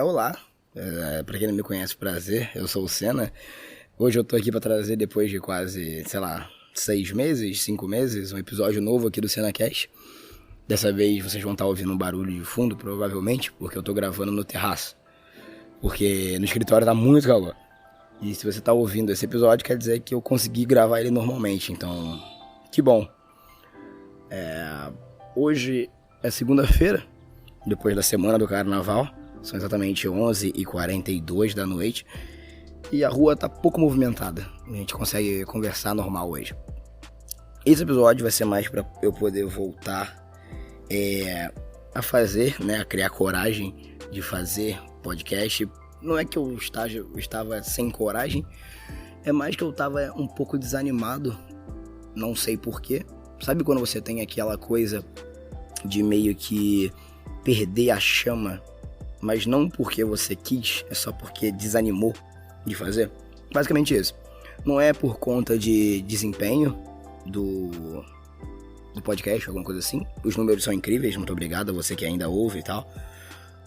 Olá. Pra quem não me conhece, prazer, eu sou o Senna. Hoje eu tô aqui pra trazer, depois de quase, 6 meses, 5 meses, um episódio novo aqui do SenaCast. Dessa vez vocês vão estar ouvindo um barulho de fundo, provavelmente, porque eu tô gravando no terraço. Porque no escritório tá muito calor. E se você tá ouvindo esse episódio, quer dizer que eu consegui gravar ele normalmente, então, que bom. Hoje é segunda-feira, depois da semana do carnaval. São exatamente 11h42 da noite e a rua tá pouco movimentada. A gente consegue conversar normal hoje. Esse episódio vai ser mais para eu poder voltar a fazer, né, a criar coragem de fazer podcast. Não é que eu estava sem coragem, é mais que eu estava um pouco desanimado, não sei porquê. Sabe quando você tem aquela coisa de meio que perder a chama, mas não porque você quis, é só porque desanimou de fazer? Basicamente isso. Não é por conta de desempenho do podcast, alguma coisa assim. Os números são incríveis, muito obrigado a você que ainda ouve e tal.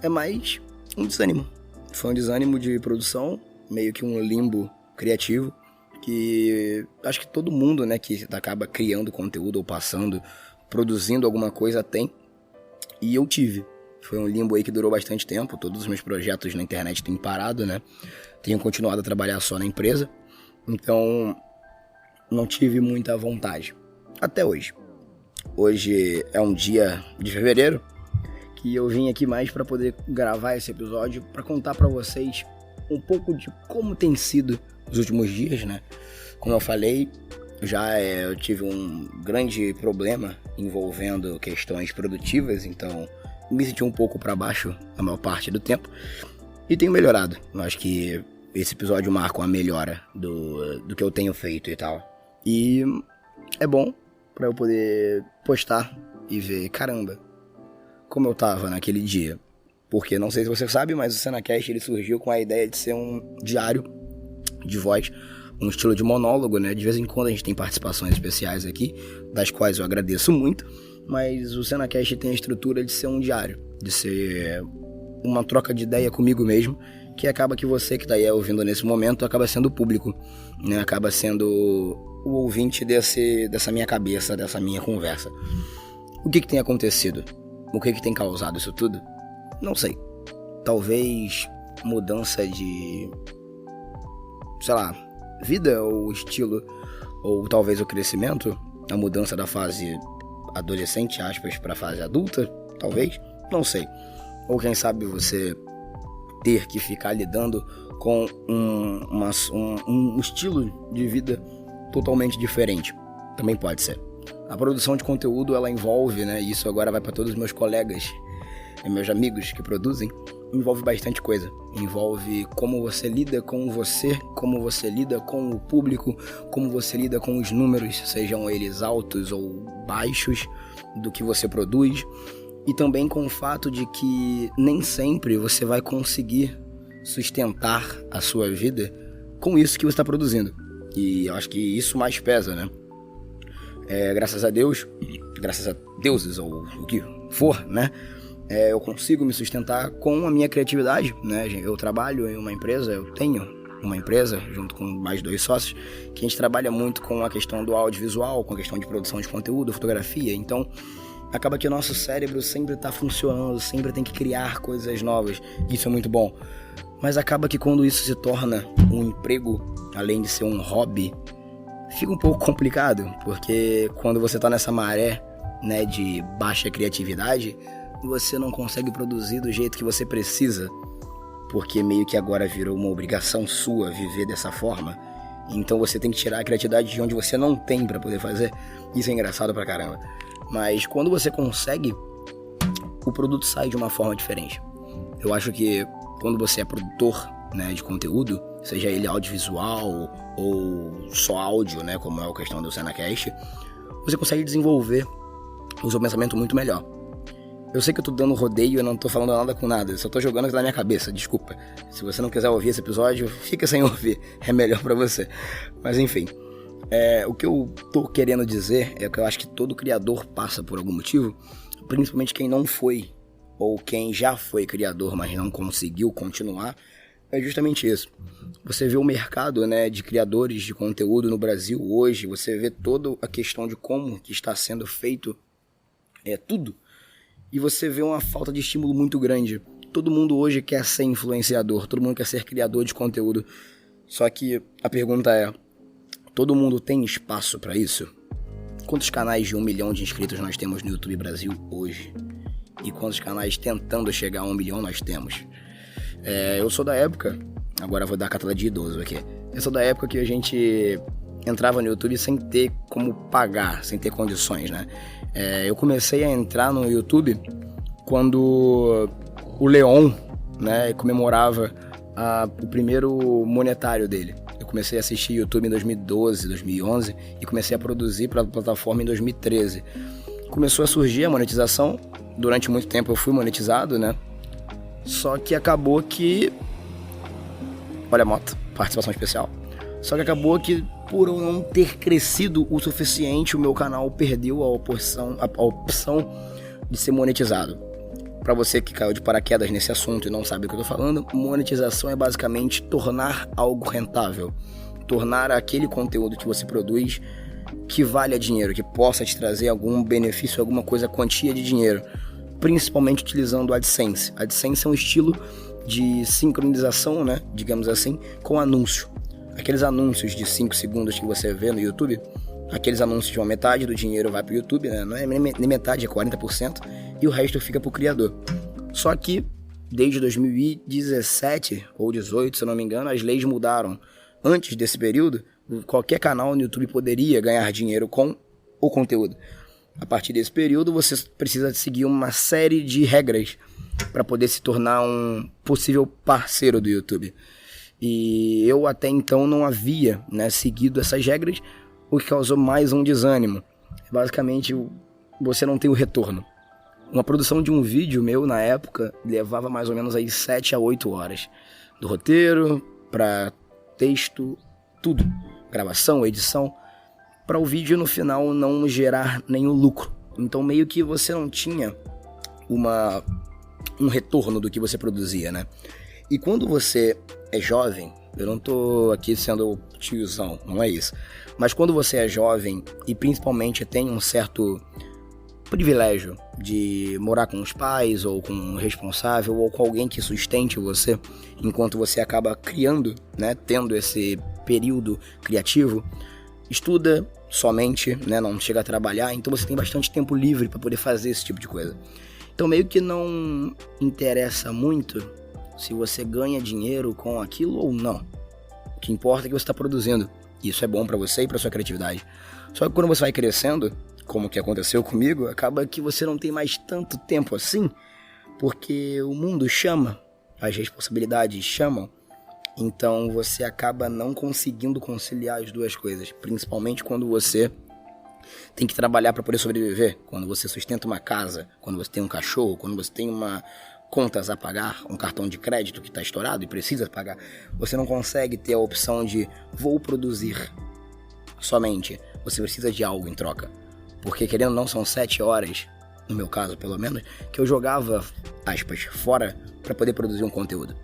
É mais um desânimo. Foi um desânimo de produção, meio que um limbo criativo, que acho que todo mundo, né, que acaba criando conteúdo ou passando, produzindo alguma coisa tem. E eu tive. Foi um limbo aí que durou bastante tempo. Todos os meus projetos na internet têm parado, né? Tenho continuado a trabalhar só na empresa. Então, não tive muita vontade. Até hoje. Hoje é um dia de fevereiro que eu vim aqui mais para poder gravar esse episódio, para contar para vocês um pouco de como tem sido os últimos dias, né? Como eu falei, eu tive um grande problema envolvendo questões produtivas, então me senti um pouco para baixo a maior parte do tempo e tenho melhorado. Eu acho que esse episódio marca uma melhora do que eu tenho feito e tal. E é bom para eu poder postar e ver, caramba, como eu tava naquele dia. Porque não sei se você sabe, mas o SenaCast ele surgiu com a ideia de ser um diário de voz, um estilo de monólogo, né? De vez em quando a gente tem participações especiais aqui, das quais eu agradeço muito, mas o SenaCast tem a estrutura de ser um diário, de ser uma troca de ideia comigo mesmo, que acaba que você que tá aí ouvindo nesse momento acaba sendo o público, né? Acaba sendo o ouvinte dessa minha cabeça, dessa minha conversa. O que tem acontecido? O que tem causado isso tudo? Não sei. Talvez mudança de, vida ou estilo, ou talvez o crescimento, a mudança da fase adolescente, aspas, para a fase adulta, talvez, não sei. Ou quem sabe você ter que ficar lidando com um estilo de vida totalmente diferente, também pode ser. A produção de conteúdo, ela envolve, né, isso agora vai para todos os meus colegas e meus amigos que produzem, envolve bastante coisa. Envolve como você lida com você, como você lida com o público, como você lida com os números, sejam eles altos ou baixos, do que você produz. E também com o fato de que nem sempre você vai conseguir sustentar a sua vida com isso que você está produzindo. E eu acho que isso mais pesa, né? Graças a Deus, graças a deuses ou o que for, né? Eu consigo me sustentar com a minha criatividade, né? Eu trabalho em uma empresa, eu tenho uma empresa junto com mais 2 sócios, que a gente trabalha muito com a questão do audiovisual, com a questão de produção de conteúdo, fotografia. Então, acaba que o nosso cérebro sempre está funcionando, sempre tem que criar coisas novas. Isso é muito bom. Mas acaba que quando isso se torna um emprego, além de ser um hobby, fica um pouco complicado, porque quando você está nessa maré, né, de baixa criatividade, você não consegue produzir do jeito que você precisa, porque meio que agora virou uma obrigação sua viver dessa forma. Então você tem que tirar a criatividade de onde você não tem pra poder fazer. Isso é engraçado pra caramba. Mas quando você consegue, o produto sai de uma forma diferente. Eu acho que quando você é produtor, né, de conteúdo, seja ele audiovisual ou só áudio, né, como é a questão do SenaCast, você consegue desenvolver o seu pensamento muito melhor. Eu sei que eu tô dando rodeio, eu não tô falando nada com nada, eu só tô jogando aqui na minha cabeça, desculpa. Se você não quiser ouvir esse episódio, fica sem ouvir, é melhor pra você. Mas enfim, o que eu tô querendo dizer é que eu acho que todo criador passa por algum motivo, principalmente quem não foi ou quem já foi criador, mas não conseguiu continuar, é justamente isso. Você vê o mercado, né, de criadores de conteúdo no Brasil hoje, você vê toda a questão de como que está sendo feito tudo, e você vê uma falta de estímulo muito grande. Todo mundo hoje quer ser influenciador, todo mundo quer ser criador de conteúdo. Só que a pergunta é, todo mundo tem espaço para isso? Quantos canais de 1 milhão de inscritos nós temos no YouTube Brasil hoje? E quantos canais tentando chegar a 1 milhão nós temos? Eu sou da época, agora vou dar a catada de idoso aqui. Eu sou da época que a gente entrava no YouTube sem ter como pagar, sem ter condições, né? Eu comecei a entrar no YouTube quando o Leon, né, comemorava o primeiro monetário dele. Eu comecei a assistir YouTube em 2012, 2011 e comecei a produzir para a plataforma em 2013. Começou a surgir a monetização, durante muito tempo eu fui monetizado, né? Só que acabou que... Olha a moto, participação especial. Só que acabou que, por eu não ter crescido o suficiente, o meu canal perdeu a opção de ser monetizado. Para você que caiu de paraquedas nesse assunto e não sabe o que eu tô falando, monetização é basicamente tornar algo rentável. Tornar aquele conteúdo que você produz que valha dinheiro, que possa te trazer algum benefício, alguma coisa, quantia de dinheiro. Principalmente utilizando o AdSense. AdSense é um estilo de sincronização, né, digamos assim, com anúncio. Aqueles anúncios de 5 segundos que você vê no YouTube, aqueles anúncios de uma metade do dinheiro vai pro YouTube, né? Não é nem metade, é 40%, e o resto fica pro criador. Só que, desde 2017 ou 2018, se eu não me engano, as leis mudaram. Antes desse período, qualquer canal no YouTube poderia ganhar dinheiro com o conteúdo. A partir desse período, você precisa seguir uma série de regras para poder se tornar um possível parceiro do YouTube. E eu até então não havia, né, seguido essas regras, o que causou mais um desânimo. Basicamente, você não tem o retorno. Uma produção de um vídeo meu, na época, levava mais ou menos aí 7 a 8 horas. Do roteiro, para texto, tudo. Gravação, edição, para o vídeo no final não gerar nenhum lucro. Então meio que você não tinha um retorno do que você produzia, né? E quando você é jovem, eu não tô aqui sendo tiozão, não é isso. Mas quando você é jovem e principalmente tem um certo privilégio de morar com os pais ou com um responsável ou com alguém que sustente você enquanto você acaba criando, né, tendo esse período criativo, estuda somente, né, não chega a trabalhar, então você tem bastante tempo livre para poder fazer esse tipo de coisa. Então meio que não interessa muito se você ganha dinheiro com aquilo ou não. O que importa é que você está produzindo. Isso é bom para você e para sua criatividade. Só que quando você vai crescendo, como que aconteceu comigo, acaba que você não tem mais tanto tempo assim, porque o mundo chama, as responsabilidades chamam, então você acaba não conseguindo conciliar as duas coisas, principalmente quando você tem que trabalhar para poder sobreviver, quando você sustenta uma casa, quando você tem um cachorro, quando você tem contas a pagar, um cartão de crédito que está estourado e precisa pagar, você não consegue ter a opção de vou produzir somente, você precisa de algo em troca. Porque querendo ou não, são 7 horas, no meu caso pelo menos, que eu jogava, aspas, fora para poder produzir um conteúdo.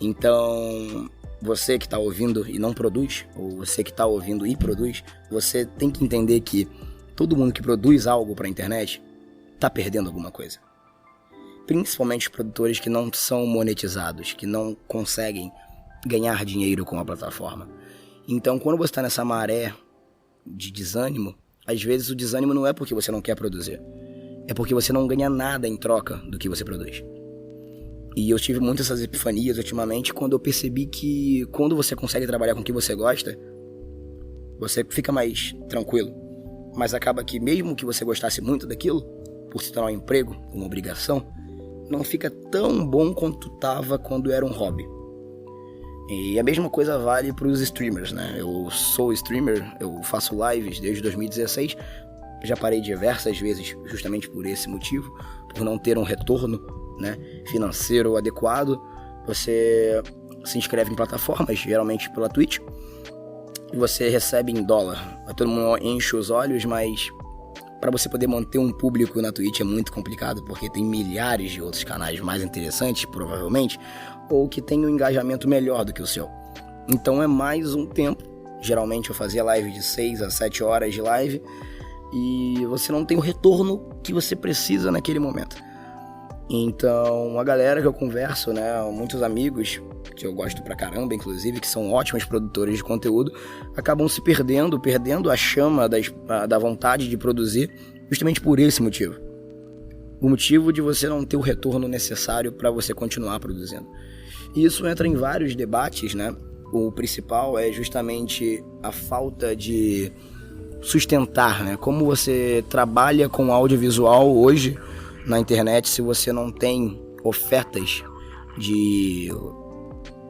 Então, você que está ouvindo e não produz, ou você que está ouvindo e produz, você tem que entender que todo mundo que produz algo para a internet está perdendo alguma coisa. Principalmente os produtores que não são monetizados, que não conseguem ganhar dinheiro com a plataforma. Então, quando você está nessa maré de desânimo, às vezes o desânimo não é porque você não quer produzir, é porque você não ganha nada em troca do que você produz. E eu tive muitas essas epifanias ultimamente quando eu percebi que quando você consegue trabalhar com o que você gosta, você fica mais tranquilo. Mas acaba que mesmo que você gostasse muito daquilo, por se tornar um emprego, uma obrigação, não fica tão bom quanto estava quando era um hobby. E a mesma coisa vale para os streamers, né? Eu sou streamer, eu faço lives desde 2016, já parei diversas vezes justamente por esse motivo, por não ter um retorno, né, financeiro adequado. Você se inscreve em plataformas, geralmente pela Twitch, e você recebe em dólar. Todo mundo enche os olhos, mas para você poder manter um público na Twitch é muito complicado, porque tem milhares de outros canais mais interessantes, provavelmente, ou que tem um engajamento melhor do que o seu. Então é mais um tempo. Geralmente eu fazia live de 6 a 7 horas de live e você não tem o retorno que você precisa naquele momento. Então a galera que eu converso, né, muitos amigos que eu gosto pra caramba, inclusive, que são ótimos produtores de conteúdo, acabam se perdendo a chama da vontade de produzir, justamente por esse motivo. O motivo de você não ter o retorno necessário para você continuar produzindo. E isso entra em vários debates, né? O principal é justamente a falta de sustentar, né? Como você trabalha com audiovisual hoje na internet se você não tem ofertas de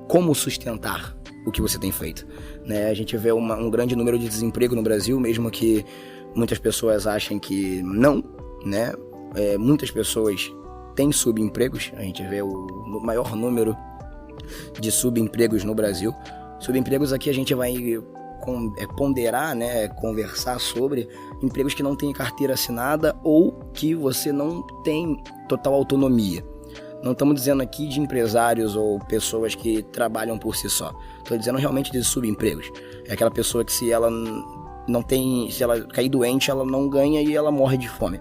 como sustentar o que você tem feito, né? A gente vê um grande número de desemprego no Brasil, mesmo que muitas pessoas achem que não, né? Muitas pessoas têm subempregos, a gente vê o maior número de subempregos no Brasil. Subempregos aqui a gente vai ponderar, né, conversar sobre empregos que não tem carteira assinada ou que você não tem total autonomia. Não estamos dizendo aqui de empresários ou pessoas que trabalham por si só. Estou dizendo realmente de subempregos. É aquela pessoa que se ela cair doente, ela não ganha e ela morre de fome.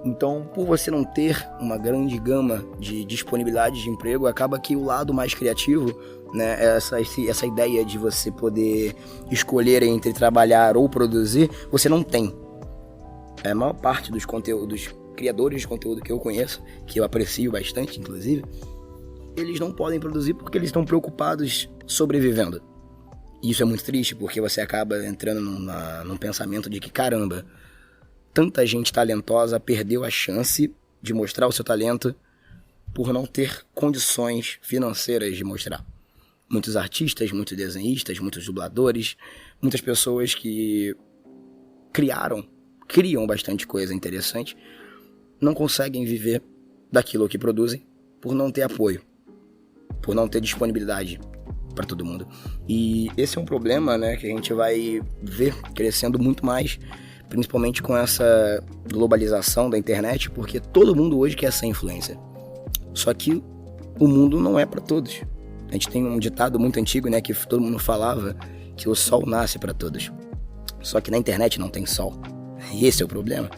Então, por você não ter uma grande gama de disponibilidade de emprego, acaba que o lado mais criativo, né, essa ideia de você poder escolher entre trabalhar ou produzir, você não tem. A maior parte dos criadores de conteúdo que eu conheço, que eu aprecio bastante, inclusive, eles não podem produzir porque eles estão preocupados sobrevivendo. E isso é muito triste, porque você acaba entrando num pensamento de que, caramba, tanta gente talentosa perdeu a chance de mostrar o seu talento por não ter condições financeiras de mostrar. Muitos artistas, muitos desenhistas, muitos dubladores, muitas pessoas que criam bastante coisa interessante, não conseguem viver daquilo que produzem por não ter apoio, por não ter disponibilidade para todo mundo. E esse é um problema, né, que a gente vai ver crescendo muito mais, principalmente com essa globalização da internet, porque todo mundo hoje quer ser influencer. Só que o mundo não é para todos. A gente tem um ditado muito antigo, né, que todo mundo falava que o sol nasce para todos. Só que na internet não tem sol. E esse é o problema.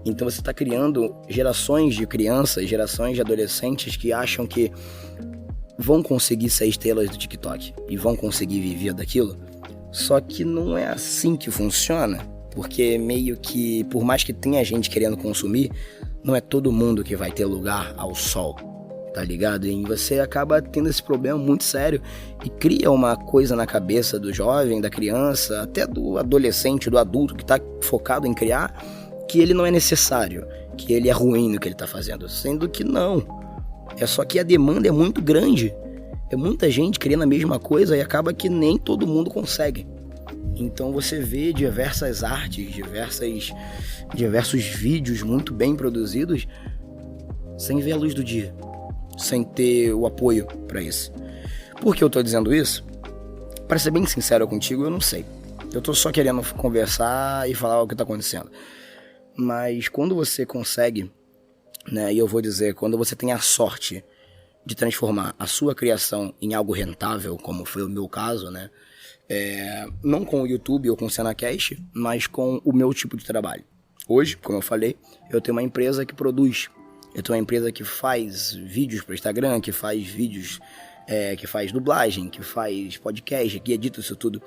Então você está criando gerações de crianças, gerações de adolescentes que acham que vão conseguir ser estrelas do TikTok e vão conseguir viver daquilo. Só que não é assim que funciona, porque meio que, por mais que tenha gente querendo consumir, não é todo mundo que vai ter lugar ao sol, tá ligado? E você acaba tendo esse problema muito sério e cria uma coisa na cabeça do jovem, da criança, até do adolescente, do adulto que tá focado em criar, que ele não é necessário, que ele é ruim no que ele tá fazendo, sendo que não. É só que a demanda é muito grande, é muita gente querendo a mesma coisa e acaba que nem todo mundo consegue. Então você vê diversas artes, diversos vídeos muito bem produzidos sem ver a luz do dia, sem ter o apoio para isso. Por que eu tô dizendo isso? Para ser bem sincero contigo, eu não sei. Eu tô só querendo conversar e falar o que tá acontecendo. Mas quando você consegue, né, e eu vou dizer, quando você tem a sorte de transformar a sua criação em algo rentável, como foi o meu caso, né, não com o YouTube ou com o SenaCast, mas com o meu tipo de trabalho. Hoje, como eu falei, eu tenho uma empresa que produz, eu tenho uma empresa que faz vídeos para o Instagram, que faz vídeos, que faz dublagem, que faz podcast, que edita isso tudo.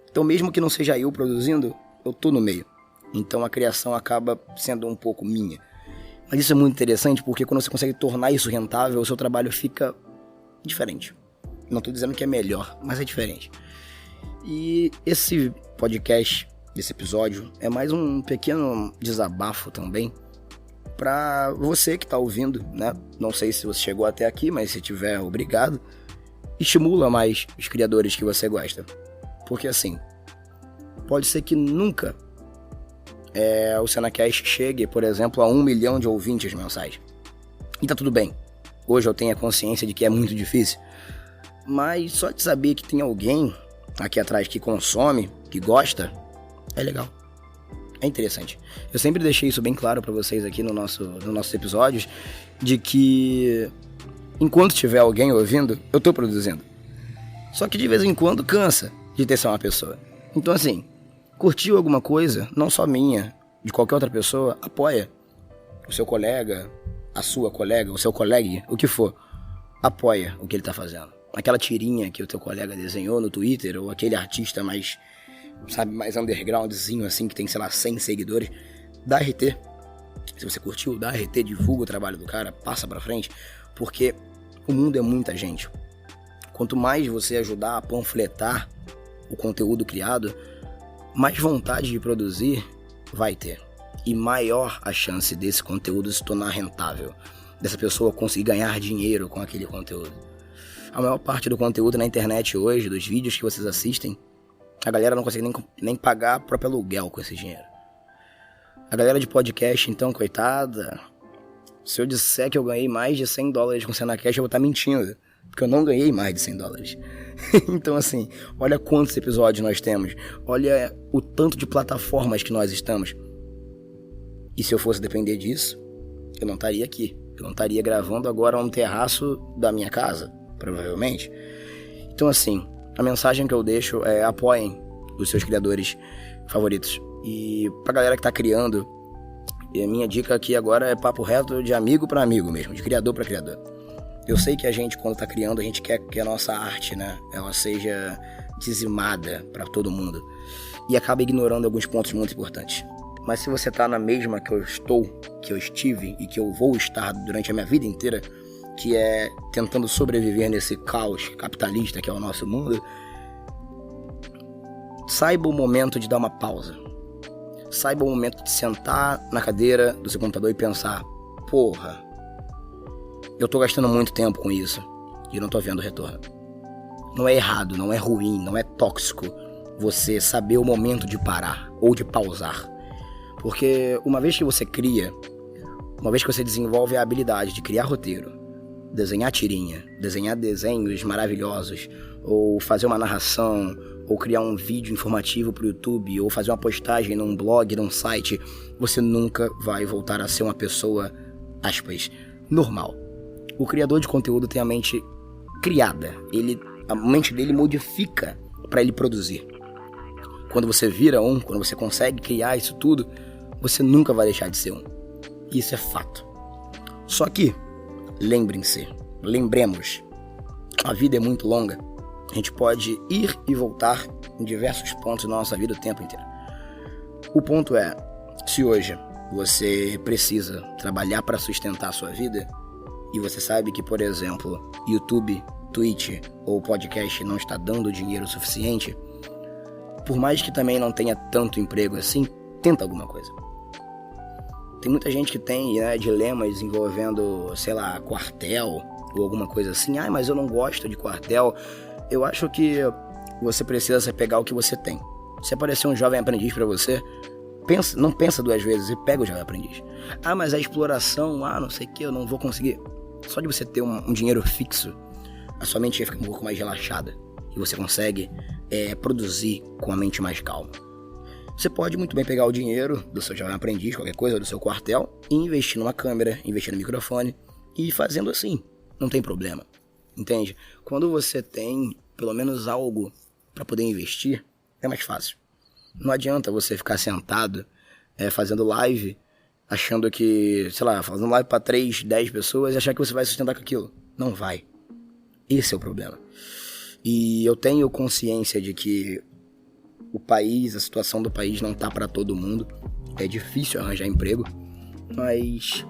Então mesmo que não seja eu produzindo, eu tô no meio. Então a criação acaba sendo um pouco minha. Mas isso é muito interessante porque quando você consegue tornar isso rentável, o seu trabalho fica diferente. Não estou dizendo que é melhor, mas é diferente. E esse podcast, esse episódio, é mais um pequeno desabafo também para você que está ouvindo, né? Não sei se você chegou até aqui, mas se tiver, obrigado. Estimula mais os criadores que você gosta. Porque assim, pode ser que nunca o SenaCast chegue, por exemplo, a 1 milhão de ouvintes mensais. E tá tudo bem. Hoje eu tenho a consciência de que é muito difícil. Mas só de saber que tem alguém aqui atrás que consome, que gosta, é legal. É interessante. Eu sempre deixei isso bem claro pra vocês aqui nos nossos episódios, de que enquanto tiver alguém ouvindo, eu tô produzindo. Só que de vez em quando cansa de ter só uma pessoa. Então assim, curtiu alguma coisa, não só minha, de qualquer outra pessoa, apoia. O seu colega, a sua colega, o seu colega, o que for, apoia o que ele tá fazendo. Aquela tirinha que o teu colega desenhou no Twitter, ou aquele artista mais, sabe, mais undergroundzinho assim, que tem, sei lá, 100 seguidores, dá RT. Se você curtiu, dá RT, divulga o trabalho do cara, passa pra frente, porque o mundo é muita gente. Quanto mais você ajudar a panfletar o conteúdo criado, mais vontade de produzir vai ter. E maior a chance desse conteúdo se tornar rentável, dessa pessoa conseguir ganhar dinheiro com aquele conteúdo. A maior parte do conteúdo na internet hoje, dos vídeos que vocês assistem, a galera não consegue nem pagar o próprio aluguel com esse dinheiro. A galera de podcast, então, coitada, se eu disser que eu ganhei mais de $100 com o SenaCast, eu vou estar mentindo, porque eu não ganhei mais de $100. Então, assim, olha quantos episódios nós temos, olha o tanto de plataformas que nós estamos. E se eu fosse depender disso, eu não estaria aqui. Eu não estaria gravando agora no terraço da minha casa, provavelmente. Então, assim, a mensagem que eu deixo é: apoiem os seus criadores favoritos. E pra galera que tá criando, a minha dica aqui agora é papo reto de amigo pra amigo mesmo, de criador pra criador. Eu sei que a gente, quando tá criando, a gente quer que a nossa arte, né, ela seja dizimada pra todo mundo. E acaba ignorando alguns pontos muito importantes. Mas se você tá na mesma que eu estou, que eu estive e que eu vou estar durante a minha vida inteira, que é tentando sobreviver nesse caos capitalista que é o nosso mundo, saiba o momento de dar uma pausa. Saiba o momento de sentar na cadeira do seu computador e pensar: porra, eu tô gastando muito tempo com isso e não tô vendo retorno. Não é errado, não é ruim, não é tóxico você saber o momento de parar ou de pausar. Porque uma vez que você cria, uma vez que você desenvolve a habilidade de criar roteiro, desenhar tirinha, desenhar desenhos maravilhosos, ou fazer uma narração, ou criar um vídeo informativo pro YouTube, ou fazer uma postagem num blog, num site, você nunca vai voltar a ser uma pessoa, aspas, normal. O criador de conteúdo tem a mente criada, a mente dele modifica para ele produzir. Quando você vira quando você consegue criar isso tudo, você nunca vai deixar de ser um. Isso é fato. Só que, lembremos, a vida é muito longa. A gente pode ir e voltar em diversos pontos da nossa vida o tempo inteiro. O ponto é, se hoje você precisa trabalhar para sustentar a sua vida, e você sabe que, por exemplo, YouTube, Twitch ou podcast não está dando dinheiro suficiente, por mais que também não tenha tanto emprego assim, tenta alguma coisa. Tem muita gente que tem, né, dilemas envolvendo, sei lá, quartel ou alguma coisa assim. Ah, mas eu não gosto de quartel. Eu acho que você precisa pegar o que você tem. Se aparecer um jovem aprendiz pra você, não pensa duas vezes e pega o jovem aprendiz. Ah, mas a exploração, não sei o que, eu não vou conseguir. Só de você ter um dinheiro fixo, a sua mente fica um pouco mais relaxada. E você consegue produzir com a mente mais calma. Você pode muito bem pegar o dinheiro do seu jovem aprendiz, qualquer coisa, do seu quartel, e investir numa câmera, investir no microfone, e ir fazendo assim, não tem problema, entende? Quando você tem pelo menos algo para poder investir, é mais fácil. Não adianta você ficar sentado fazendo live, achando que, sei lá, fazendo live para 3, 10 pessoas e achar que você vai sustentar com aquilo. Não vai. Esse é o problema. E eu tenho consciência de que o país, a situação do país não tá para todo mundo. É difícil arranjar emprego, mas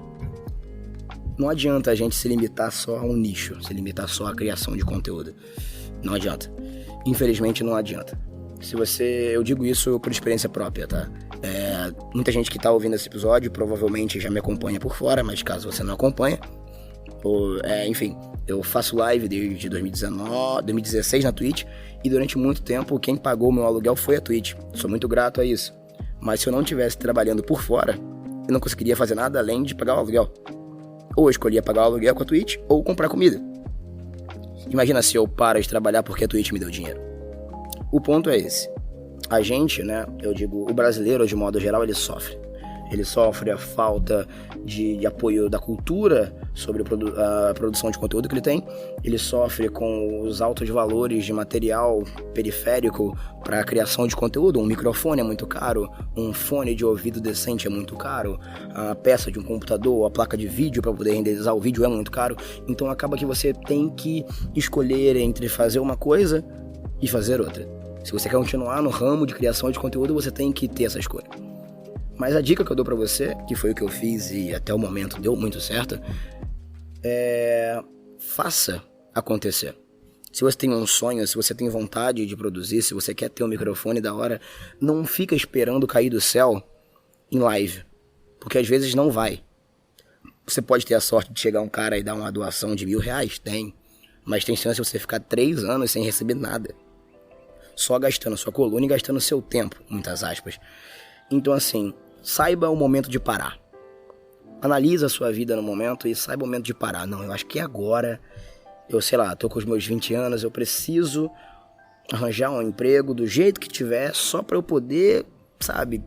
não adianta a gente se limitar só a um nicho, se limitar só à criação de conteúdo. Não adianta. Infelizmente não adianta. Eu digo isso por experiência própria, tá? Muita gente que tá ouvindo esse episódio provavelmente já me acompanha por fora, mas caso você não acompanha, enfim, eu faço live desde 2016 na Twitch, e durante muito tempo quem pagou meu aluguel foi a Twitch. Sou muito grato a isso. Mas se eu não estivesse trabalhando por fora, eu não conseguiria fazer nada além de pagar o aluguel. Ou eu escolhia pagar o aluguel com a Twitch, ou comprar comida. Imagina se eu paro de trabalhar porque a Twitch me deu dinheiro. O ponto é esse. a gente, né, eu digo, o brasileiro de modo geral, ele sofre. Ele sofre a falta de apoio da cultura sobre a produção de conteúdo que ele tem. Ele sofre com os altos valores de material periférico para a criação de conteúdo. Um microfone é muito caro, um fone de ouvido decente é muito caro, a peça de um computador, a placa de vídeo para poder renderizar o vídeo é muito caro. Então acaba que você tem que escolher entre fazer uma coisa e fazer outra. Se você quer continuar no ramo de criação de conteúdo, você tem que ter essa escolha. Mas a dica que eu dou pra você, que foi o que eu fiz e até o momento deu muito certo, faça acontecer. Se você tem um sonho, se você tem vontade de produzir, se você quer ter um microfone da hora, não fica esperando cair do céu em live, porque às vezes não vai. Você pode ter a sorte de chegar um cara e dar uma doação de R$1.000, tem, mas tem chance de você ficar 3 anos sem receber nada, só gastando sua coluna e gastando seu tempo, muitas aspas. Então assim, saiba o momento de parar. Analisa a sua vida no momento e saiba o momento de parar. Não, eu acho que agora, eu sei lá, tô com os meus 20 anos, eu preciso arranjar um emprego do jeito que tiver, só pra eu poder, sabe,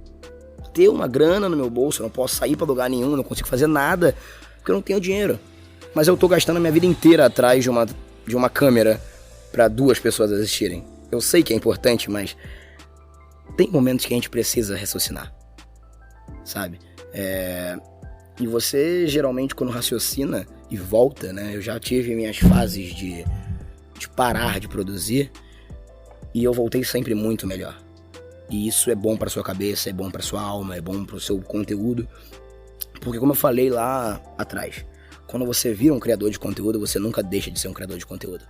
ter uma grana no meu bolso. Eu não posso sair pra lugar nenhum, não consigo fazer nada, porque eu não tenho dinheiro. Mas eu tô gastando a minha vida inteira atrás de uma câmera pra 2 pessoas assistirem. Eu sei que é importante, mas tem momentos que a gente precisa raciocinar, sabe? E você, geralmente, quando raciocina e volta, né? Eu já tive minhas fases de parar de produzir e eu voltei sempre muito melhor. E isso é bom pra sua cabeça, é bom pra sua alma, é bom pro seu conteúdo. Porque como eu falei lá atrás, quando você vira um criador de conteúdo, você nunca deixa de ser um criador de conteúdo.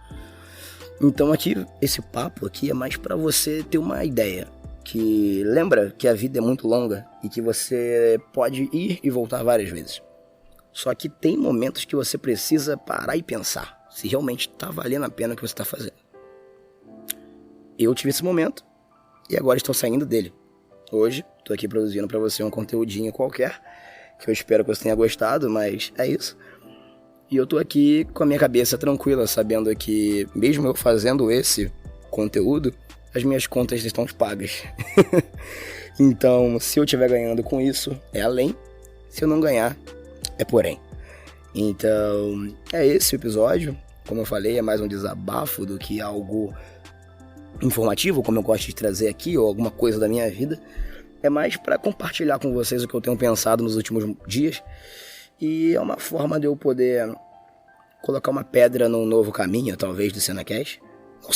Então aqui, esse papo aqui é mais pra você ter uma ideia. Que lembra que a vida é muito longa e que você pode ir e voltar várias vezes. Só que tem momentos que você precisa parar e pensar se realmente está valendo a pena o que você está fazendo. Eu tive esse momento e agora estou saindo dele. Hoje estou aqui produzindo para você um conteúdinho qualquer, que eu espero que você tenha gostado, mas é isso. E eu estou aqui com a minha cabeça tranquila, sabendo que mesmo eu fazendo esse conteúdo, as minhas contas estão pagas. Então, se eu estiver ganhando com isso, é além. Se eu não ganhar, é porém. Então, é esse o episódio. Como eu falei, é mais um desabafo do que algo informativo, como eu gosto de trazer aqui, ou alguma coisa da minha vida. É mais para compartilhar com vocês o que eu tenho pensado nos últimos dias. E é uma forma de eu poder colocar uma pedra num novo caminho, talvez, do Cenacast. Não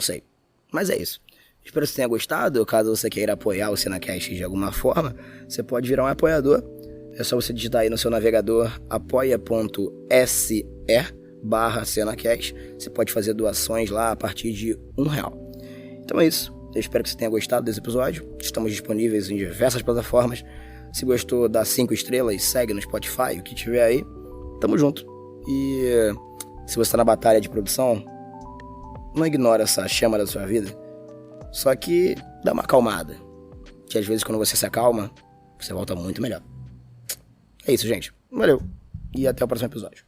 sei. Mas é isso. Espero que você tenha gostado. Caso você queira apoiar o Cenacast de alguma forma, você pode virar um apoiador. É só você digitar aí no seu navegador apoia.se/Cenacast. Você pode fazer doações lá a partir de R$1. Então é isso. Eu espero que você tenha gostado desse episódio. Estamos disponíveis em diversas plataformas. Se gostou, dá 5 estrelas, segue no Spotify, o que tiver aí. Tamo junto. E se você tá na batalha de produção, não ignora essa chama da sua vida. Só que dá uma acalmada. Que às vezes quando você se acalma, você volta muito melhor. É isso, gente. Valeu. E até o próximo episódio.